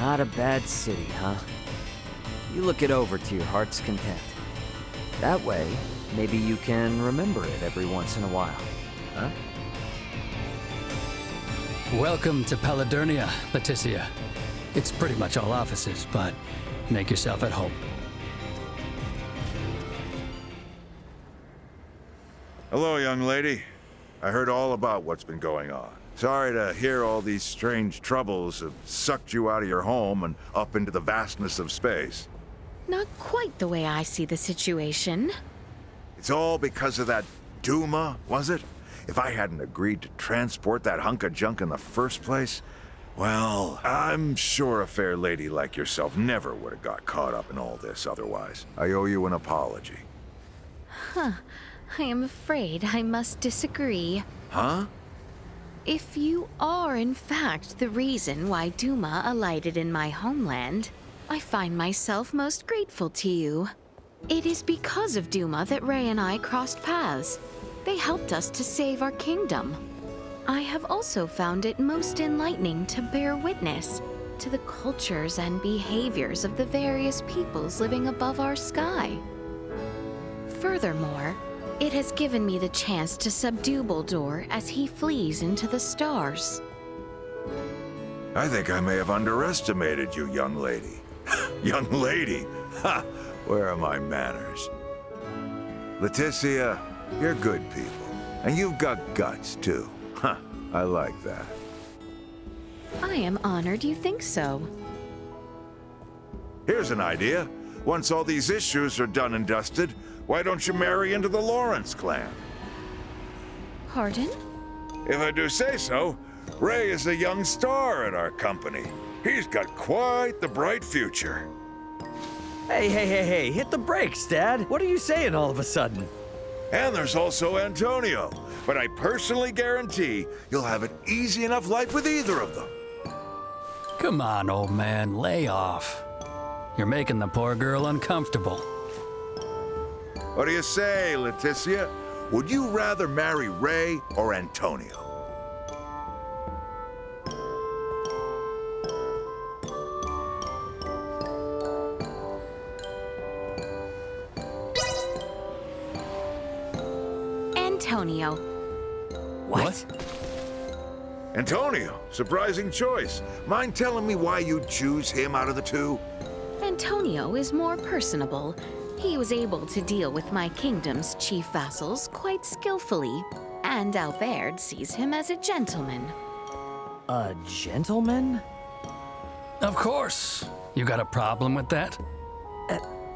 Not a bad city, huh? You look it over to your heart's content. That way, maybe you can remember it every once in a while, huh? Welcome to Paladurnia, Leticia. It's pretty much all offices, but make yourself at home. Hello, young lady. I heard all about what's been going on. Sorry to hear all these strange troubles have sucked you out of your home and up into the vastness of space. Not quite the way I see the situation. It's all because of that Duma, was it? If I hadn't agreed to transport that hunk of junk in the first place, well, I'm sure a fair lady like yourself never would have got caught up in all this otherwise. I owe you an apology. Huh. I am afraid I must disagree. Huh? If you are in fact the reason why Duma alighted in my homeland, I find myself most grateful to you. It is because of Duma that Ray and I crossed paths. They helped us to save our kingdom. I have also found it most enlightening to bear witness to the cultures and behaviors of the various peoples living above our sky. Furthermore, it has given me the chance to subdue Baldur as he flees into the stars. I think I may have underestimated you, young lady. Young lady? Ha! Where are my manners? Leticia, you're good people. And you've got guts, too. Huh, I like that. I am honored you think so. Here's an idea. Once all these issues are done and dusted, why don't you marry into the Lawrence clan? Pardon? If I do say so, Ray is a young star at our company. He's got quite the bright future. Hey, hit the brakes, Dad. What are you saying all of a sudden? And there's also Antonio. But I personally guarantee you'll have an easy enough life with either of them. Come on, old man, lay off. You're making the poor girl uncomfortable. What do you say, Leticia? Would you rather marry Ray or Antonio? Antonio. What? Antonio, surprising choice. Mind telling me why you'd choose him out of the two? Antonio is more personable. He was able to deal with my kingdom's chief vassals quite skillfully, and Albert sees him as a gentleman. A gentleman? Of course. You got a problem with that?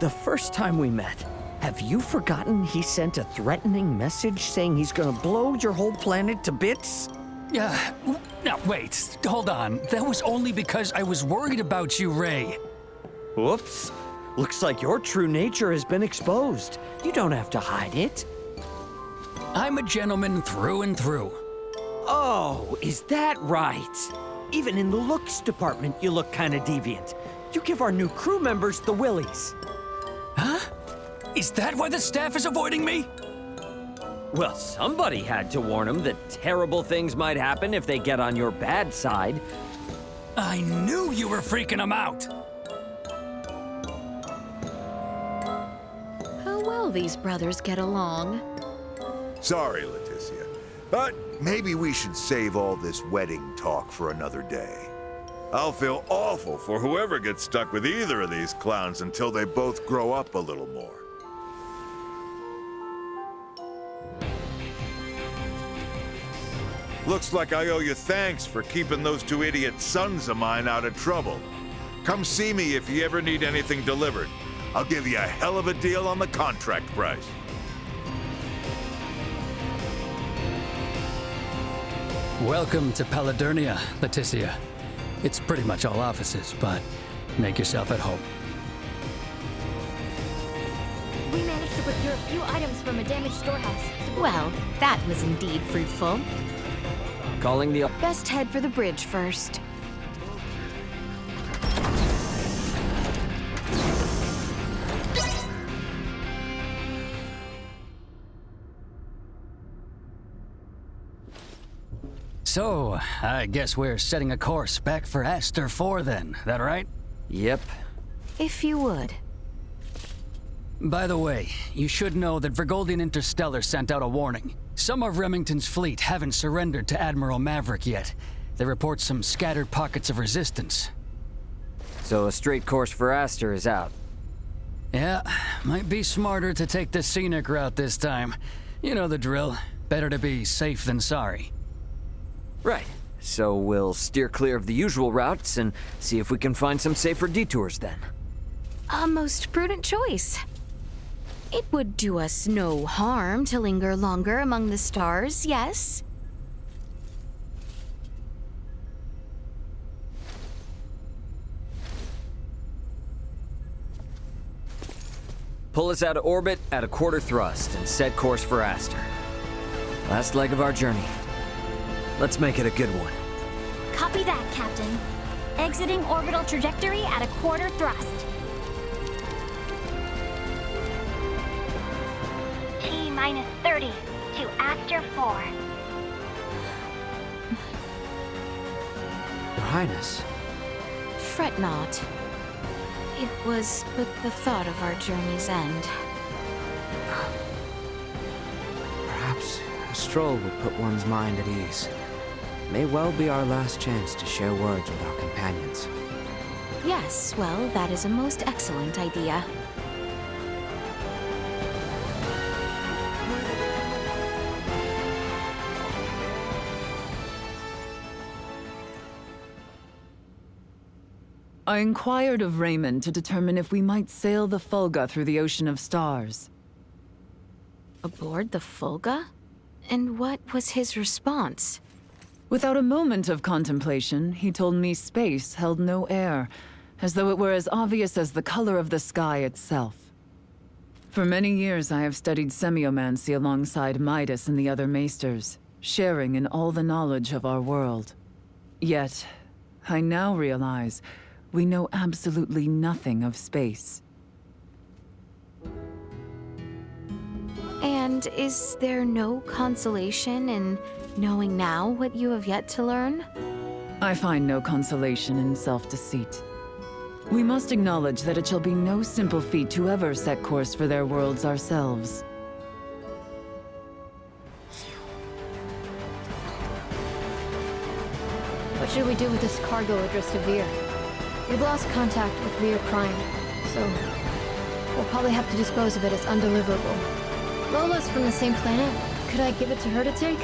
The first time we met, have you forgotten he sent a threatening message saying he's gonna blow your whole planet to bits? Yeah. Now, wait. Hold on. That was only because I was worried about you, Ray. Whoops. Looks like your true nature has been exposed. You don't have to hide it. I'm a gentleman through and through. Oh, is that right? Even in the looks department, you look kind of deviant. You give our new crew members the willies. Huh? Is that why the staff is avoiding me? Well, somebody had to warn them that terrible things might happen if they get on your bad side. I knew you were freaking them out. How well these brothers get along. Sorry, Leticia, but maybe we should save all this wedding talk for another day. I'll feel awful for whoever gets stuck with either of these clowns until they both grow up a little more. Looks like I owe you thanks for keeping those two idiot sons of mine out of trouble. Come see me if you ever need anything delivered. I'll give you a hell of a deal on the contract price. Welcome to Paladurnia, Leticia. It's pretty much all offices, but make yourself at home. We managed to procure a few items from a damaged storehouse. Well, that was indeed fruitful. Calling the... Best head for the bridge first. So, I guess we're setting a course back for Aster 4 then, that right? Yep. If you would. By the way, you should know that Vergoldian Interstellar sent out a warning. Some of Remington's fleet haven't surrendered to Admiral Maverick yet. They report some scattered pockets of resistance. So a straight course for Aster is out. Yeah, might be smarter to take the scenic route this time. You know the drill. Better to be safe than sorry. Right. So we'll steer clear of the usual routes and see if we can find some safer detours then. A most prudent choice. It would do us no harm to linger longer among the stars, yes? Pull us out of orbit at a quarter thrust and set course for Aster. Last leg of our journey. Let's make it a good one. Copy that, Captain. Exiting orbital trajectory at a quarter thrust. T-minus 30 to Aster 4. Your Highness. Fret not. It was but the thought of our journey's end. Perhaps a stroll would put one's mind at ease. May well be our last chance to share words with our companions. Yes, well, that is a most excellent idea. I inquired of Raymond to determine if we might sail the Fulga through the Ocean of Stars. Aboard the Fulga? And what was his response? Without a moment of contemplation, he told me space held no air, as though it were as obvious as the color of the sky itself. For many years I have studied semiomancy alongside Midas and the other maesters, sharing in all the knowledge of our world. Yet, I now realize we know absolutely nothing of space. And is there no consolation in knowing now what you have yet to learn? I find no consolation in self-deceit. We must acknowledge that it shall be no simple feat to ever set course for their worlds ourselves. What should we do with this cargo addressed to Veer? We've lost contact with Veer Prime, so we'll probably have to dispose of it as undeliverable. Lola's from the same planet. Could I give it to her to take?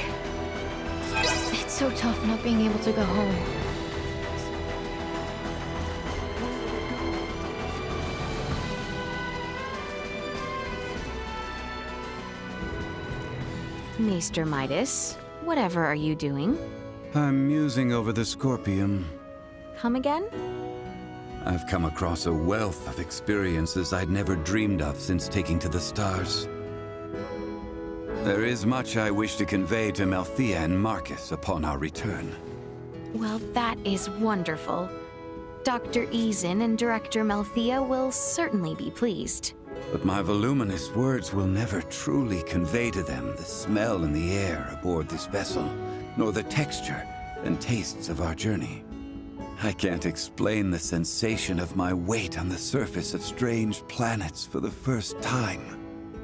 It's so tough not being able to go home. Maester Midas, whatever are you doing? I'm musing over the Scorpium. Come again? I've come across a wealth of experiences I'd never dreamed of since taking to the stars. There is much I wish to convey to Malthea and Marcus upon our return. Well, that is wonderful. Dr. Eason and Director Malthea will certainly be pleased. But my voluminous words will never truly convey to them the smell in the air aboard this vessel, nor the texture and tastes of our journey. I can't explain the sensation of my weight on the surface of strange planets for the first time.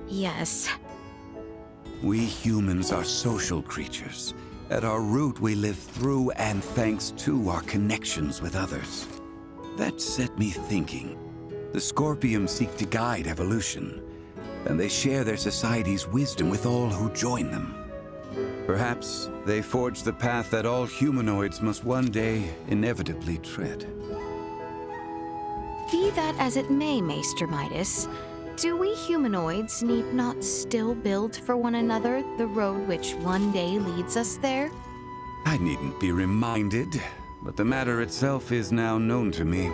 Yes. We humans are social creatures. At our root, we live through and thanks to our connections with others. That set me thinking. The Scorpium seek to guide evolution, and they share their society's wisdom with all who join them. Perhaps they forge the path that all humanoids must one day inevitably tread. Be that as it may, Maester Midas, do we humanoids need not still build for one another the road which one day leads us there? I needn't be reminded, but the matter itself is now known to me.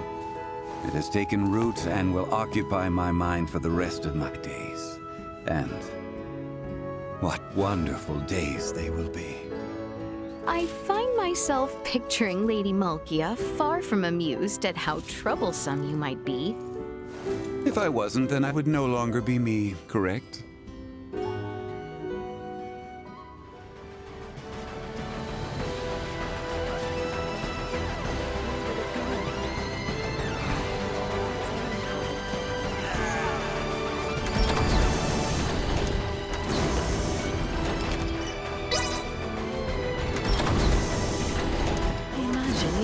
It has taken root and will occupy my mind for the rest of my days. And what wonderful days they will be. I find myself picturing Lady Malkia far from amused at how troublesome you might be. If I wasn't, then I would no longer be me, correct?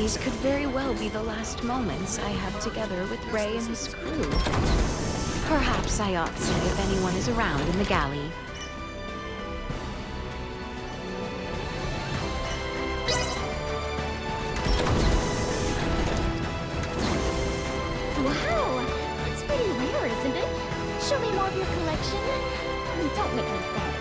These could very well be the last moments I have together with Ray and his crew. Perhaps I ought to see if anyone is around in the galley. Wow, that's pretty rare, isn't it? Show me more of your collection. Don't make me beg.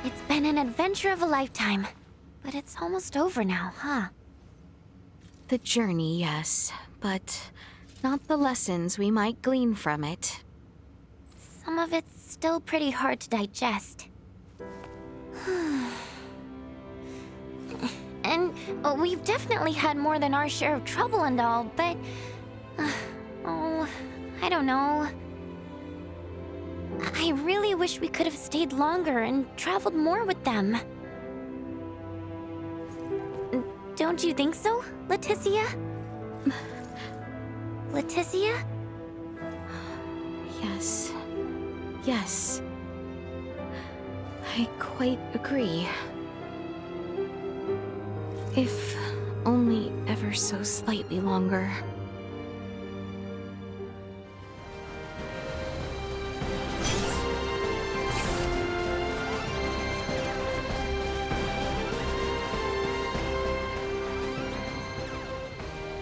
It's been an adventure of a lifetime, but it's almost over now, huh? The journey, yes, but not the lessons we might glean from it. Some of it's still pretty hard to digest. And we've definitely had more than our share of trouble and all, but... oh, I don't know. I really wish we could have stayed longer and traveled more with them. Don't you think so, Leticia? Leticia? Yes. Yes. I quite agree. If only ever so slightly longer.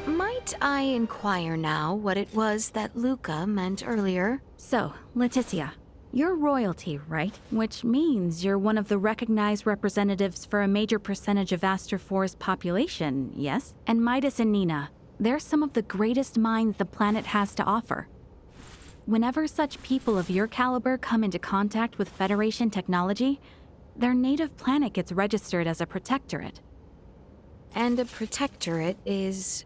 Might I inquire now what it was that Luca meant earlier? So, Leticia, you're royalty, right? Which means you're one of the recognized representatives for a major percentage of Aster 4's population, yes? And Midas and Nina, they're some of the greatest minds the planet has to offer. Whenever such people of your caliber come into contact with Federation technology, their native planet gets registered as a protectorate. And a protectorate is...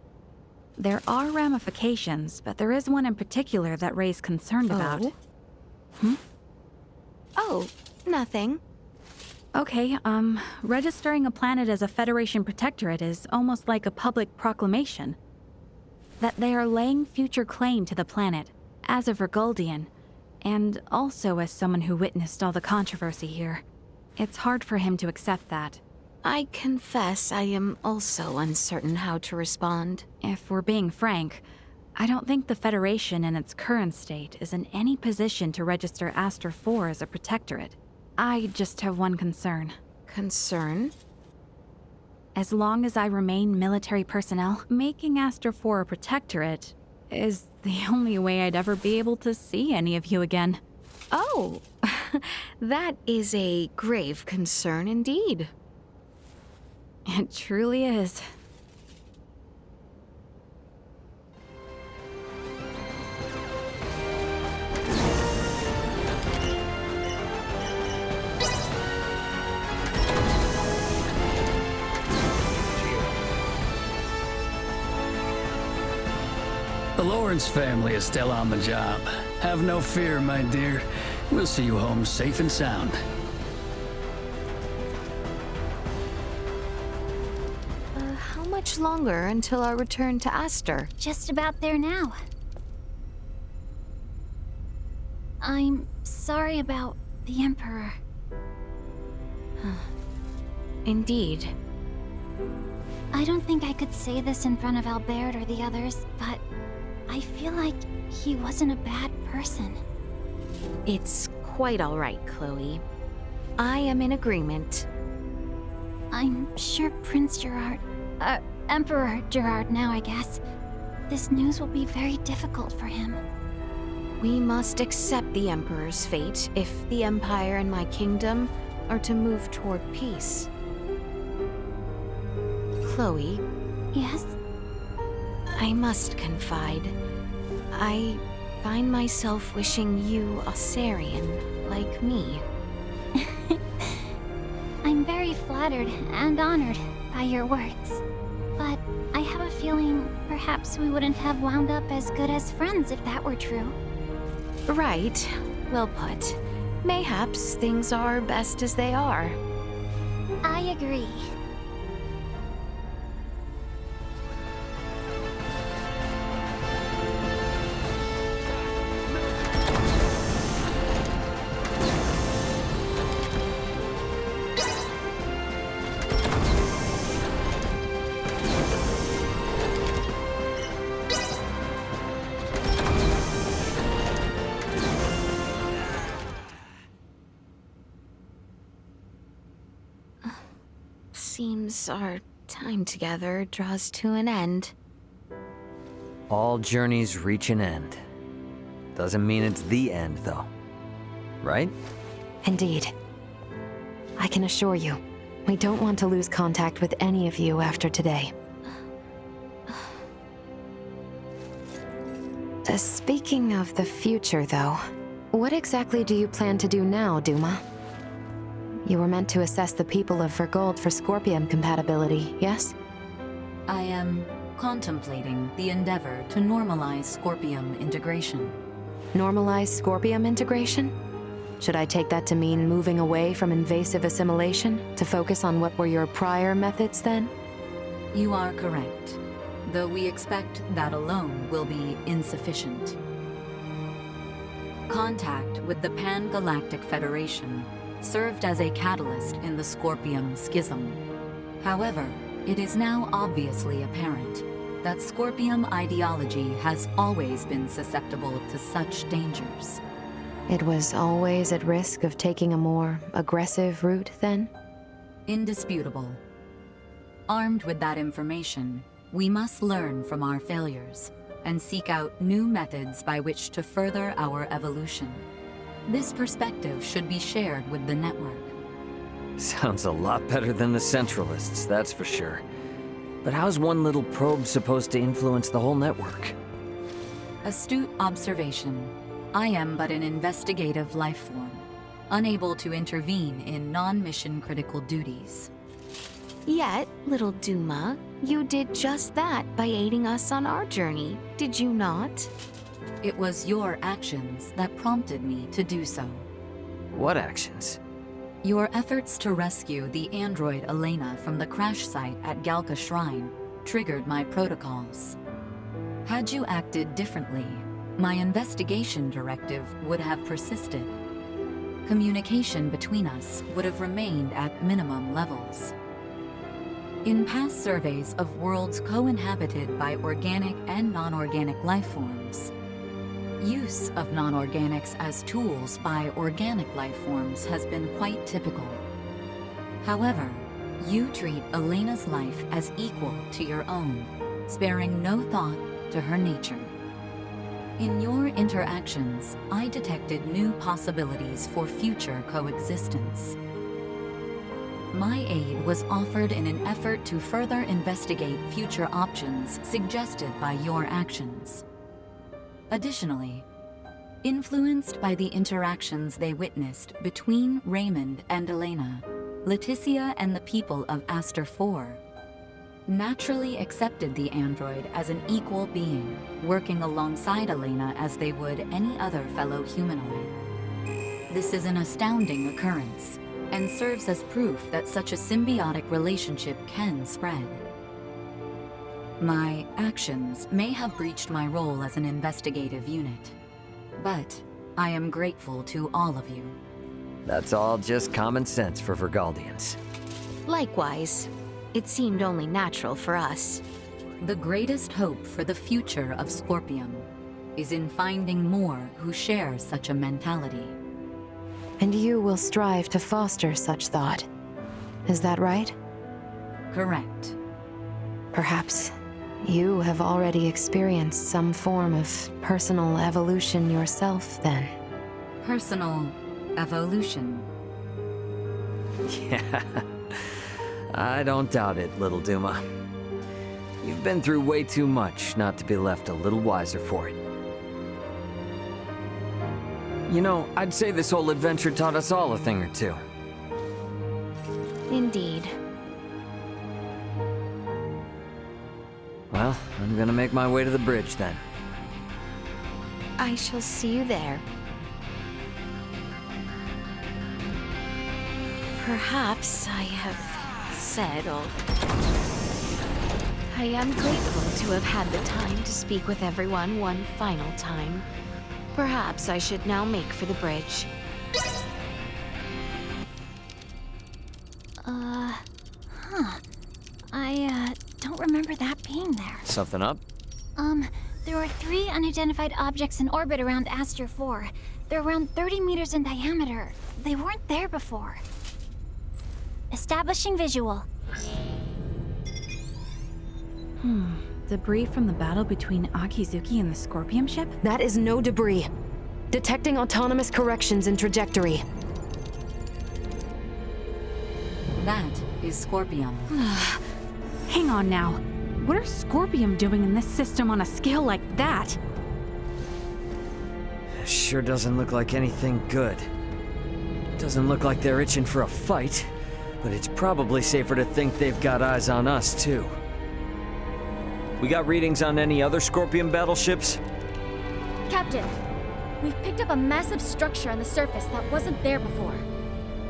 There are ramifications, but there is one in particular that Ray's concerned about. Oh, nothing. Okay, registering a planet as a Federation protectorate is almost like a public proclamation. That they are laying future claim to the planet, as a Virgoldian, and also as someone who witnessed all the controversy here. It's hard for him to accept that. I confess I am also uncertain how to respond. If we're being frank, I don't think the Federation in its current state is in any position to register Aster 4 as a protectorate. I just have one concern. Concern? As long as I remain military personnel, making Aster 4 a protectorate is the only way I'd ever be able to see any of you again. Oh, that is a grave concern indeed. It truly is. The Lawrence family is still on the job. Have no fear, my dear. We'll see you home safe and sound. How much longer until our return to Aster? Just about there now. I'm sorry about the Emperor. Indeed. I don't think I could say this in front of Albert or the others, but I feel like he wasn't a bad person. It's quite all right, Chloe. I am in agreement. I'm sure Prince Gerard, Emperor Gerard now, I guess. This news will be very difficult for him. We must accept the Emperor's fate if the Empire and my kingdom are to move toward peace. Chloe? Yes? I must confide. I find myself wishing you Ossarian, like me. I'm very flattered and honored by your words. But I have a feeling perhaps we wouldn't have wound up as good as friends if that were true. Right. Well put. Mayhaps things are best as they are. I agree. seems our time together draws to an end. All journeys reach an end. Doesn't mean it's the end, though. Right? Indeed. I can assure you, we don't want to lose contact with any of you after today. Speaking of the future, though, what exactly do you plan to do now, Duma? You were meant to assess the people of Vergold for Scorpium compatibility, yes? I am contemplating the endeavor to normalize Scorpium integration. Normalize Scorpium integration? Should I take that to mean moving away from invasive assimilation to focus on what were your prior methods then? You are correct, though we expect that alone will be insufficient. Contact with the Pan-Galactic Federation served as a catalyst in the Scorpium schism. However, it is now obviously apparent that Scorpium ideology has always been susceptible to such dangers. It was always at risk of taking a more aggressive route, then? Indisputable. Armed with that information, we must learn from our failures and seek out new methods by which to further our evolution. This perspective should be shared with the network. Sounds a lot better than the Centralists, that's for sure. But how's one little probe supposed to influence the whole network? Astute observation. I am but an investigative life form, unable to intervene in non-mission critical duties. Yet, little Duma, you did just that by aiding us on our journey, did you not? It was your actions that prompted me to do so. What actions? Your efforts to rescue the android Elena from the crash site at Galka Shrine triggered my protocols. Had you acted differently, my investigation directive would have persisted. Communication between us would have remained at minimum levels. In past surveys of worlds co-inhabited by organic and non-organic life forms, use of non-organics as tools by organic life forms has been quite typical. However, you treat Elena's life as equal to your own, sparing no thought to her nature. In your interactions, I detected new possibilities for future coexistence. My aid was offered in an effort to further investigate future options suggested by your actions. Additionally, influenced by the interactions they witnessed between Raymond and Elena, Leticia and the people of Aster 4 naturally accepted the android as an equal being, working alongside Elena as they would any other fellow humanoid. This is an astounding occurrence, and serves as proof that such a symbiotic relationship can spread. My actions may have breached my role as an investigative unit, but I am grateful to all of you. That's all just common sense for Vergaldians. Likewise. It seemed only natural for us. The greatest hope for the future of Scorpium is in finding more who share such a mentality. And you will strive to foster such thought. Is that right? Correct. Perhaps you have already experienced some form of personal evolution yourself, then. Personal evolution. Yeah. I don't doubt it, little Duma. You've been through way too much not to be left a little wiser for it. You know, I'd say this whole adventure taught us all a thing or two. Indeed. Well, I'm gonna make my way to the bridge then. I shall see you there. Perhaps I have said all. I am grateful to have had the time to speak with everyone one final time. Perhaps I should now make for the bridge. I don't remember that being there. Something up? There were 3 unidentified objects in orbit around Aster 4. They're around 30 meters in diameter. They weren't there before. Establishing visual. Debris from the battle between Akizuki and the Scorpion ship? That is no debris. Detecting autonomous corrections in trajectory. That is Scorpion. Hang on now. What are Scorpion doing in this system on a scale like that? Sure doesn't look like anything good. Doesn't look like they're itching for a fight, but it's probably safer to think they've got eyes on us, too. We got readings on any other Scorpion battleships? Captain, we've picked up a massive structure on the surface that wasn't there before.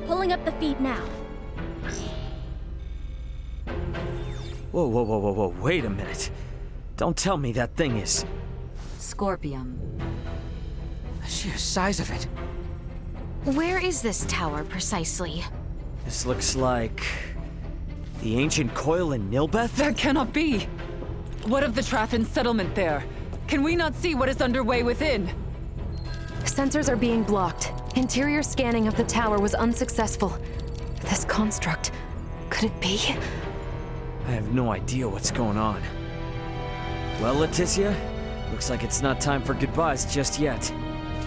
Pulling up the feed now. Whoa, wait a minute. Don't tell me that thing is... Scorpion. The sheer size of it. Where is this tower precisely? This looks like... the ancient coil in Nilbeth? That cannot be! What of the Trathan settlement there? Can we not see what is underway within? Sensors are being blocked. Interior scanning of the tower was unsuccessful. This construct, could it be? I have no idea what's going on. Well, Leticia, looks like it's not time for goodbyes just yet.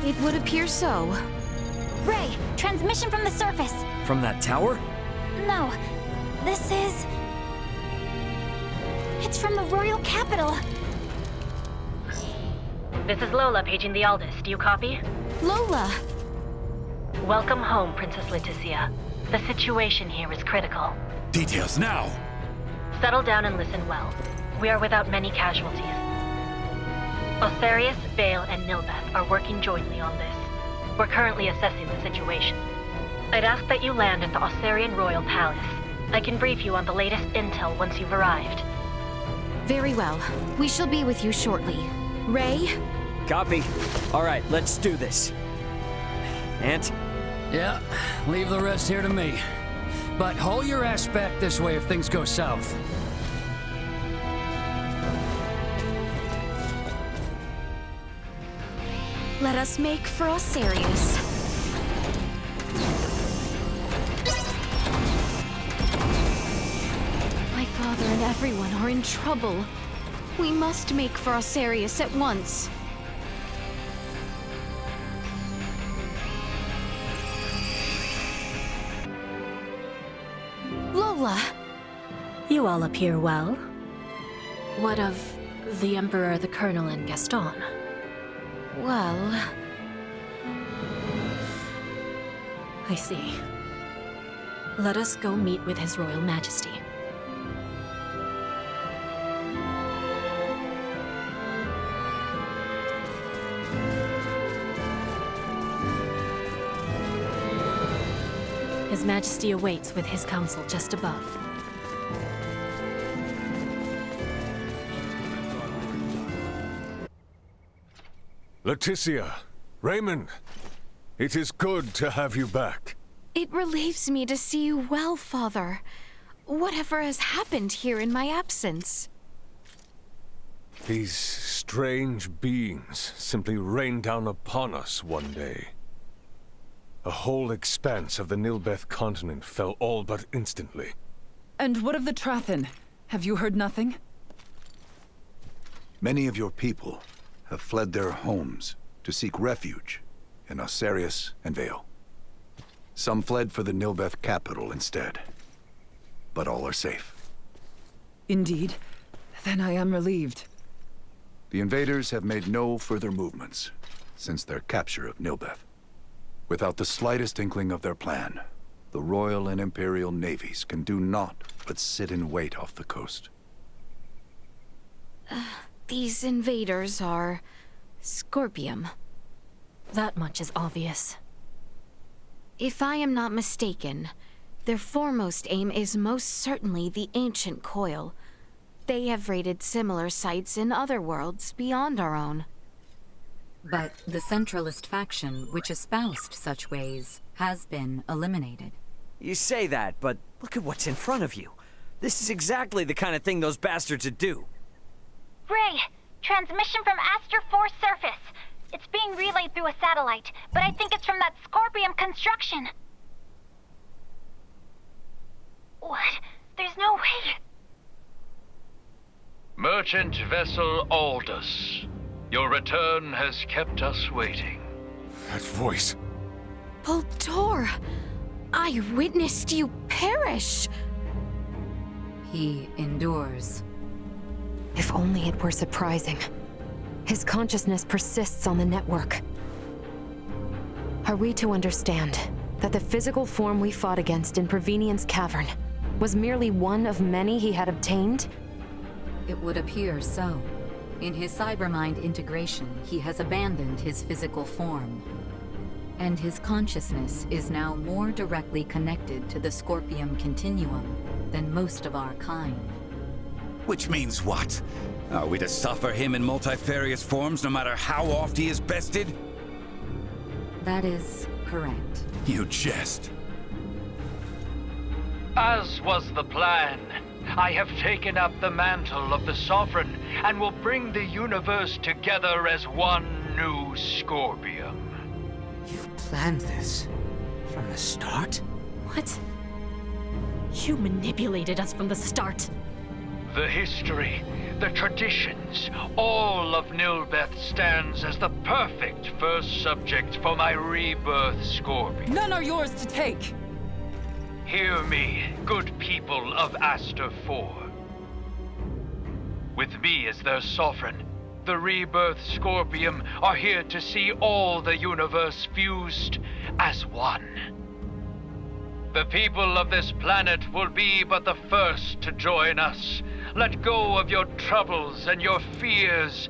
It would appear so. Ray, transmission from the surface. From that tower? No, this is... It's from the royal capital. This is Lola paging the Aldous. Do you copy? Lola! Welcome home, Princess Leticia. The situation here is critical. Details now! Settle down and listen well. We are without many casualties. Osarius, Vale, and Nilbeth are working jointly on this. We're currently assessing the situation. I'd ask that you land at the Osarian Royal Palace. I can brief you on the latest intel once you've arrived. Very well. We shall be with you shortly. Ray? Copy. All right, let's do this. Ant? Yeah, leave the rest here to me. But haul your ass back this way if things go south. Let us make for Osarius. My father and everyone are in trouble. We must make for Osarius at once. Lola! You all appear well. What of the Emperor, the Colonel, and Gaston? Well... I see. Let us go meet with His Royal Majesty. His Majesty awaits with his council just above. Leticia, Raymond, it is good to have you back. It relieves me to see you well, Father. Whatever has happened here in my absence? These strange beings simply rained down upon us one day. A whole expanse of the Nilbeth continent fell all but instantly. And what of the Trathan? Have you heard nothing? Many of your people have fled their homes to seek refuge in Osarius and Vale. Some fled for the Nilbeth capital instead, but all are safe. Indeed. Then I am relieved. The invaders have made no further movements since their capture of Nilbeth. Without the slightest inkling of their plan, the Royal and Imperial navies can do naught but sit in wait off the coast. These invaders are... Scorpium. That much is obvious. If I am not mistaken, their foremost aim is most certainly the ancient coil. They have raided similar sites in other worlds beyond our own. But the centralist faction, which espoused such ways, has been eliminated. You say that, but look at what's in front of you. This is exactly the kind of thing those bastards would do. Ray, transmission from Aster 4 surface. It's being relayed through a satellite, but I think it's from that Scorpium construction. What? There's no way. Merchant vessel Aldous. Your return has kept us waiting. That voice. Voltor! I witnessed you perish! He endures. If only it were surprising. His consciousness persists on the network. Are we to understand that the physical form we fought against in Provenient's cavern was merely one of many he had obtained? It would appear so. In his cybermind integration, he has abandoned his physical form. And his consciousness is now more directly connected to the Scorpium Continuum than most of our kind. Which means what? Are we to suffer him in multifarious forms no matter how oft he is bested? That is correct. You jest. As was the plan, I have taken up the mantle of the Sovereign and will bring the universe together as one new Scorpium. You've planned this from the start? What? You manipulated us from the start. The history, the traditions, all of Nilbeth stands as the perfect first subject for my rebirth, Scorpion. None are yours to take! Hear me, good people of Aster 4. With me as their sovereign, the rebirth Scorpium are here to see all the universe fused as one. The people of this planet will be but the first to join us. Let go of your troubles and your fears,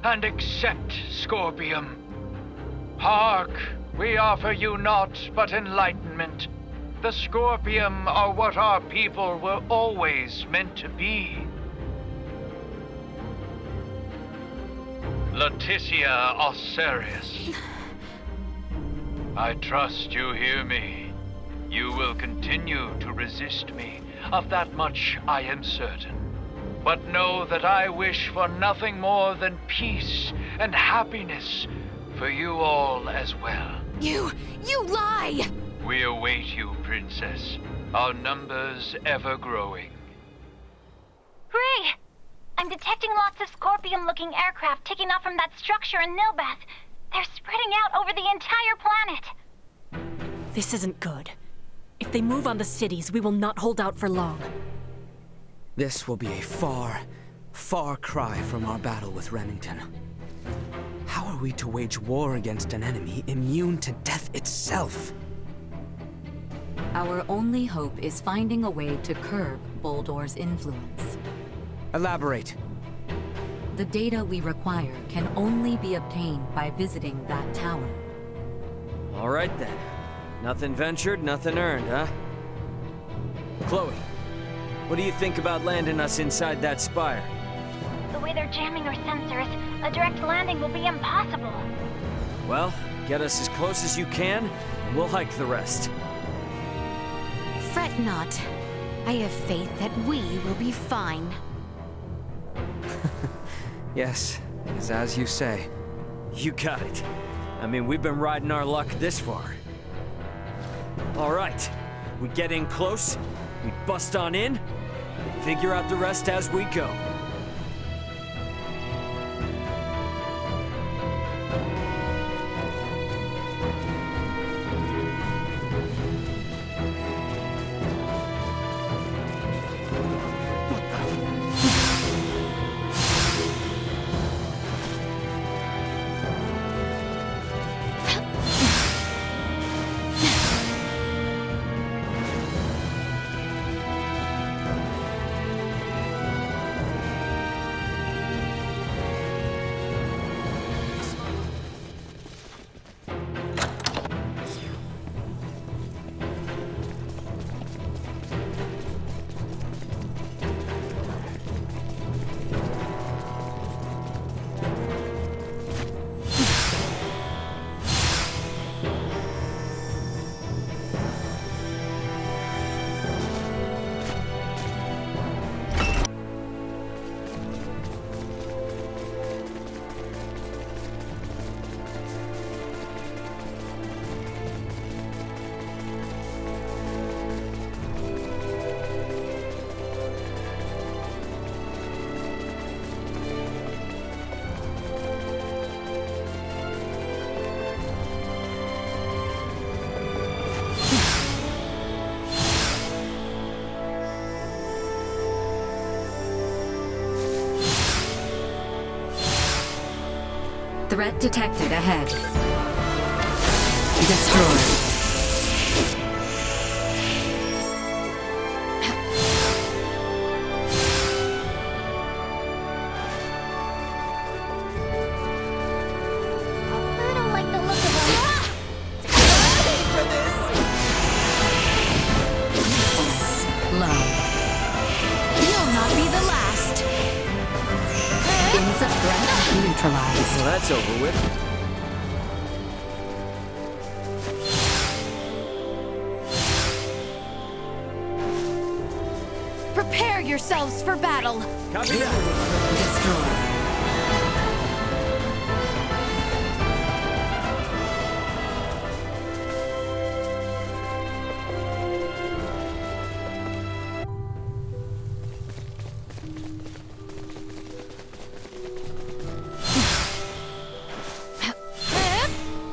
and accept Scorpium. Hark, we offer you naught but enlightenment. The Scorpium are what our people were always meant to be. Leticia Osirius. I trust you hear me. You will continue to resist me. Of that much I am certain. But know that I wish for nothing more than peace and happiness for you all as well. You lie! We await you, Princess. Our numbers ever growing. Ray! I'm detecting lots of Scorpion-looking aircraft taking off from that structure in Nilbeth. They're spreading out over the entire planet. This isn't good. If they move on the cities, we will not hold out for long. This will be a far, far cry from our battle with Remington. How are we to wage war against an enemy immune to death itself? Our only hope is finding a way to curb Boldor's influence. Elaborate. The data we require can only be obtained by visiting that tower. All right then. Nothing ventured, nothing earned, huh? Chloe, what do you think about landing us inside that spire? The way they're jamming our sensors, a direct landing will be impossible. Well, get us as close as you can, and we'll hike the rest. Fret not. I have faith that we will be fine. Yes, it's as you say. You got it. I mean, we've been riding our luck this far. All right, we get in close, we bust on in, we figure out the rest as we go. Threat detected ahead. Destroyed. Well, that's over with. Prepare yourselves for battle. Copy that. Destroy.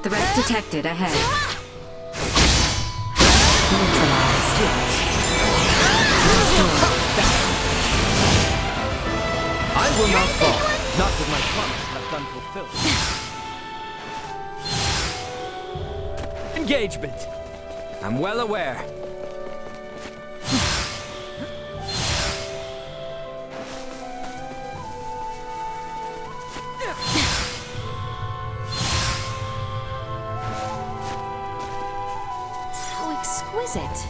Threat detected ahead. Neutralized. I will not fall. Not with my promise left unfulfilled. Engagement. I'm well aware. Exquisite.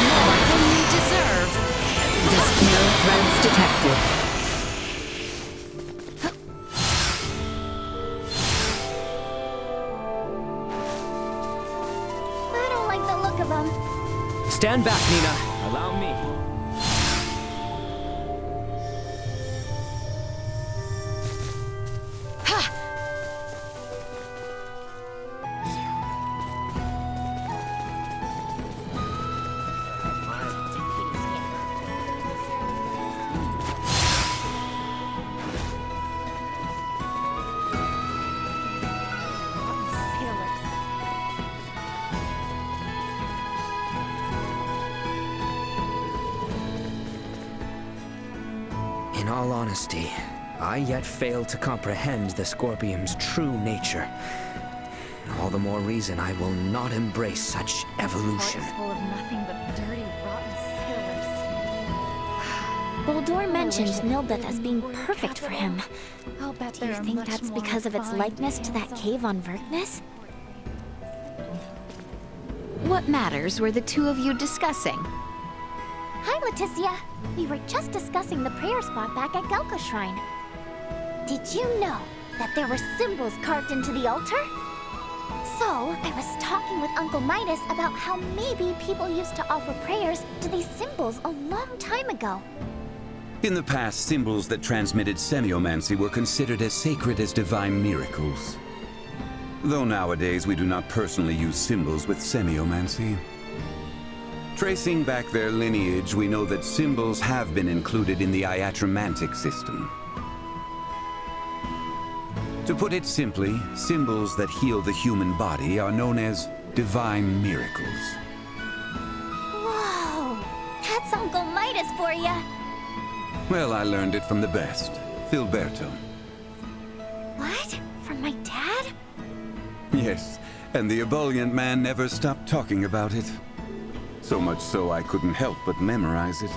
More than you deserve. No threats detected. I don't like the look of them. Stand back, Nina. Allow me. In all honesty, I yet fail to comprehend the Scorpium's true nature. All the more reason I will not embrace such evolution. Hearts full of nothing but dirty, rotten sailors. Boldor mentioned Nilbeth as being perfect for him. Do you think that's because of its likeness to that cave on Verkness? What matters were the two of you discussing? Hi, Leticia. We were just discussing the prayer spot back at Galka Shrine. Did you know that there were symbols carved into the altar? So, I was talking with Uncle Midas about how maybe people used to offer prayers to these symbols a long time ago. In the past, symbols that transmitted semiomancy were considered as sacred as divine miracles. Though nowadays we do not personally use symbols with semiomancy. Tracing back their lineage, we know that symbols have been included in the iatromantic system. To put it simply, symbols that heal the human body are known as divine miracles. Whoa! That's Uncle Midas for ya! Well, I learned it from the best, Filberto. What? From my dad? Yes, and the ebullient man never stopped talking about it. So much so I couldn't help but memorize it.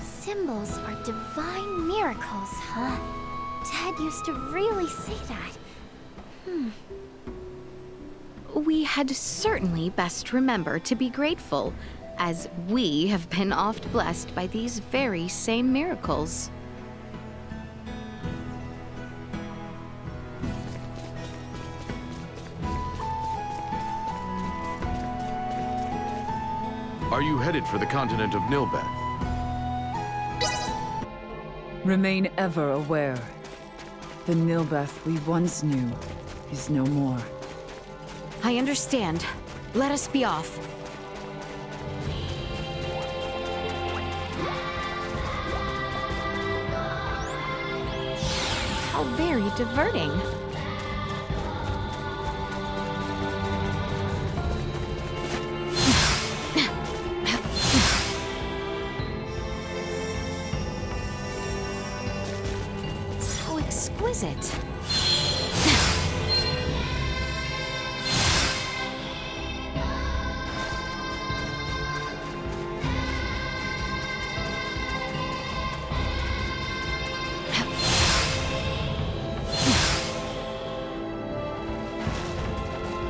Symbols are divine miracles, huh? Dad used to really say that. We had certainly best remember to be grateful, as we have been oft blessed by these very same miracles. Are you headed for the continent of Nilbeth? Remain ever aware. The Nilbeth we once knew is no more. I understand. Let us be off. How very diverting. exquisite.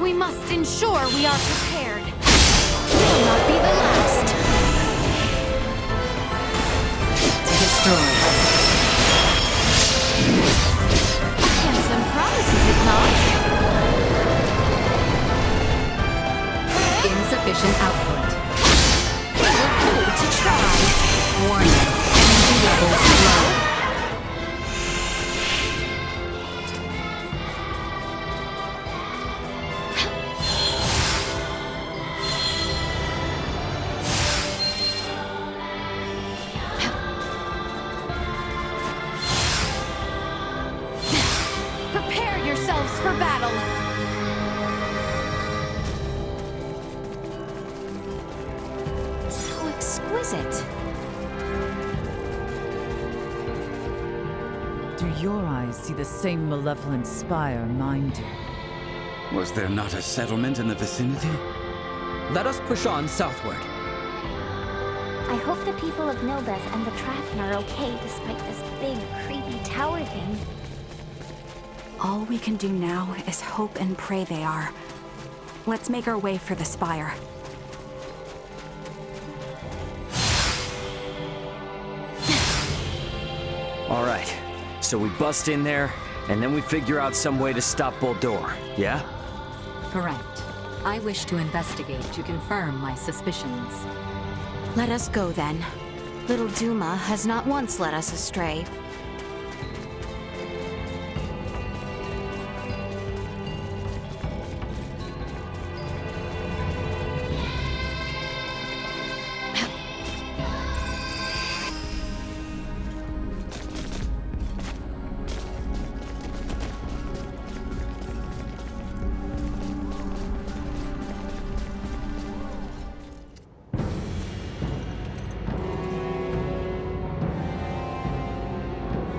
We must ensure we are prepared. Will not be the last. Destroy. A handsome prize, is it not? Insufficient output. We'll do to try. Warning. Energy levels low. Prepare yourselves for battle. So exquisite. Do your eyes see the same malevolent spire mine do? Was there not a settlement in the vicinity? Let us push on southward. I hope the people of Nilbeth and the Tracken are okay despite this big, creepy tower thing. All we can do now is hope and pray they are. Let's make our way for the spire. All right, so we bust in there, and then we figure out some way to stop Boldor, yeah? Correct. I wish to investigate to confirm my suspicions. Let us go then. Little Duma has not once led us astray.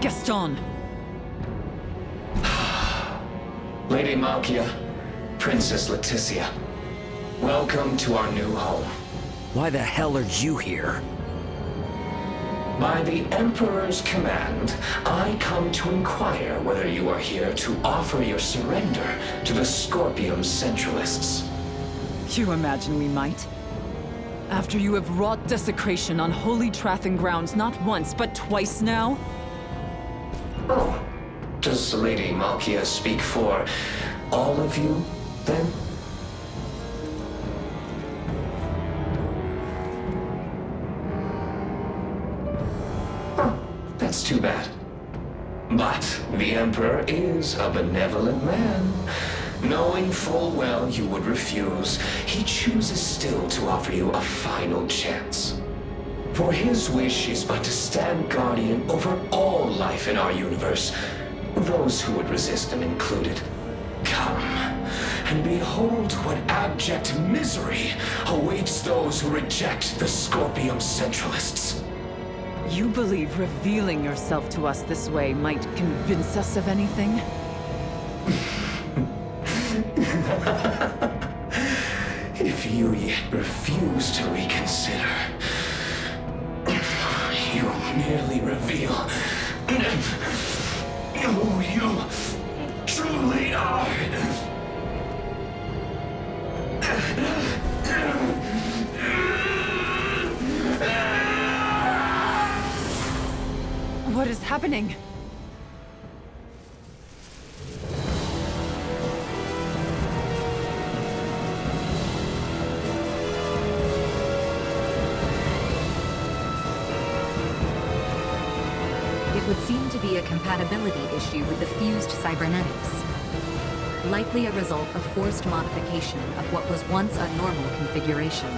Gaston! Lady Malkia, Princess Leticia, welcome to our new home. Why the hell are you here? By the Emperor's command, I come to inquire whether you are here to offer your surrender to the Scorpium Centralists. You imagine we might? After you have wrought desecration on holy Trathan grounds not once, but twice now? Oh, does Lady Malkia speak for all of you, then? That's too bad. But the Emperor is a benevolent man. Knowing full well you would refuse, he chooses still to offer you a final chance. For his wish is but to stand guardian over all life in our universe, those who would resist him included. Come, and behold what abject misery awaits those who reject the Scorpium Centralists. You believe revealing yourself to us this way might convince us of anything? If you yet refuse to reconsider, you merely reveal who you truly are. What is happening? It would seem to be a compatibility issue with the fused cybernetics. Likely a result of forced modification of what was once a normal configuration.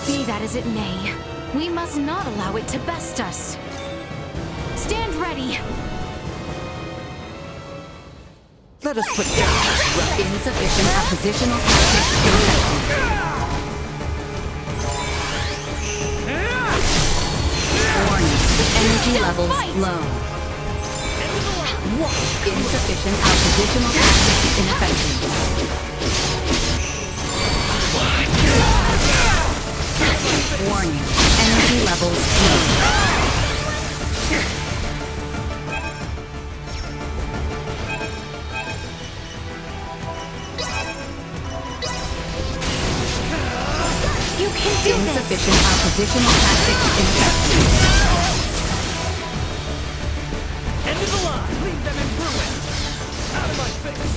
Be that as it may, we must not allow it to best us. Stand ready! Let us put down insufficient oppositional tactics effective. Warning, energy levels low. Insufficient oppositional tactics ineffective. Warning. Energy levels low. You can do Insufficient oppositional tactics ineffective. End of the line! Leave them in ruin! Out of my face!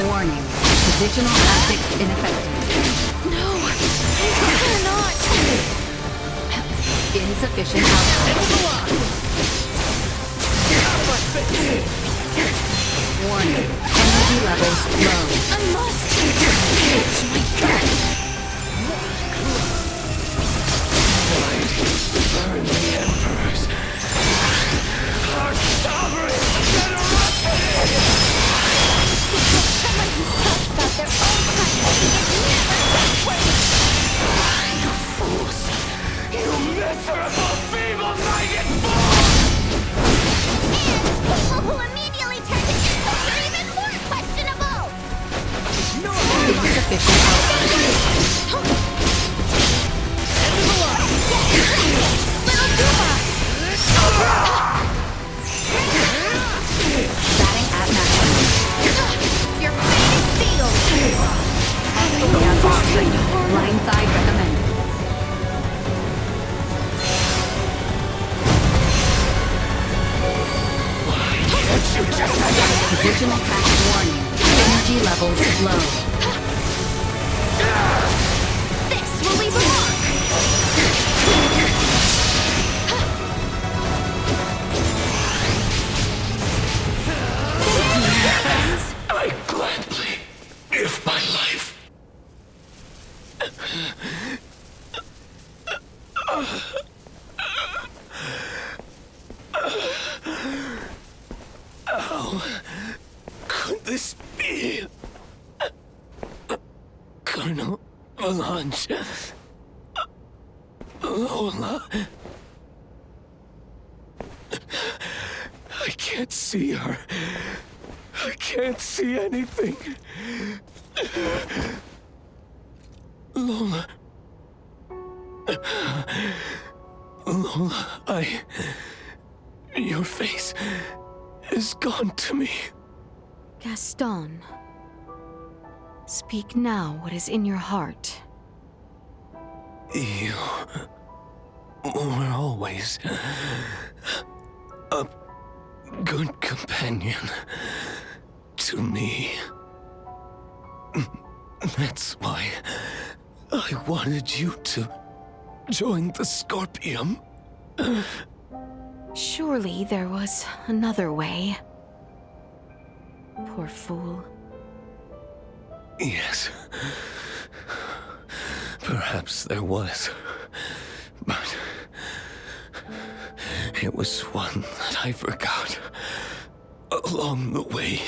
Warning. Positional tactics ineffective. No! You're not! Insufficient output. End of the line! Out of my face! Warning. Energy levels low. I must! It's my God! Burn the Emperor's our sovereign generosity! Someone who's talked about their own country is never wait! You fools! You miserable, feeble-minded fools! And people who immediately turned it into are even more questionable! Insufficient output. End of the line! Little Duma! Batting at maximum. Your fate is sealed! Gas option. Blindside recommended. Position attack warning. Energy levels low. This will leave a mark! I gladly give my life. How could this be? Colonel Valanche. Lola. I can't see her. I can't see anything. Lola. Lola, your face is gone to me. Gaston. Speak now what is in your heart. You were always a good companion to me. That's why I wanted you to join the Scorpium. Surely there was another way. Poor fool. Yes. Perhaps there was. But it was one that I forgot along the way.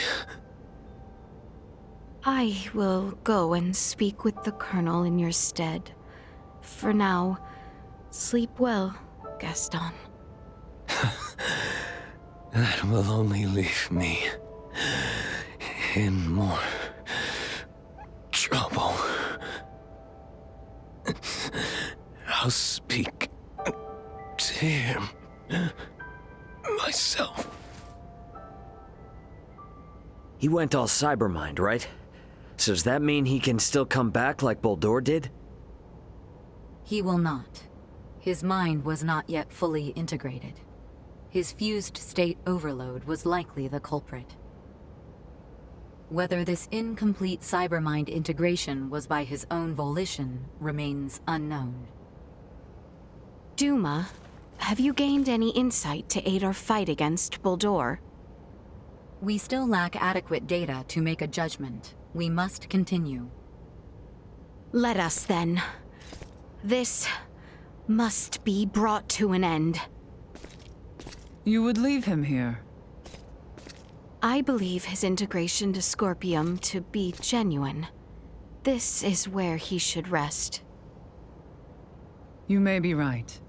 I will go and speak with the Colonel in your stead. For now, sleep well, Gaston. That will only leave me in more trouble. I'll speak to him myself. He went all cybermind, right? So does that mean he can still come back like Boldur did? He will not. His mind was not yet fully integrated. His fused state overload was likely the culprit. Whether this incomplete cybermind integration was by his own volition remains unknown. Duma, have you gained any insight to aid our fight against Boldur? We still lack adequate data to make a judgment. We must continue. Let us then. This must be brought to an end. You would leave him here? I believe his integration to Scorpium to be genuine. This is where he should rest. You may be right.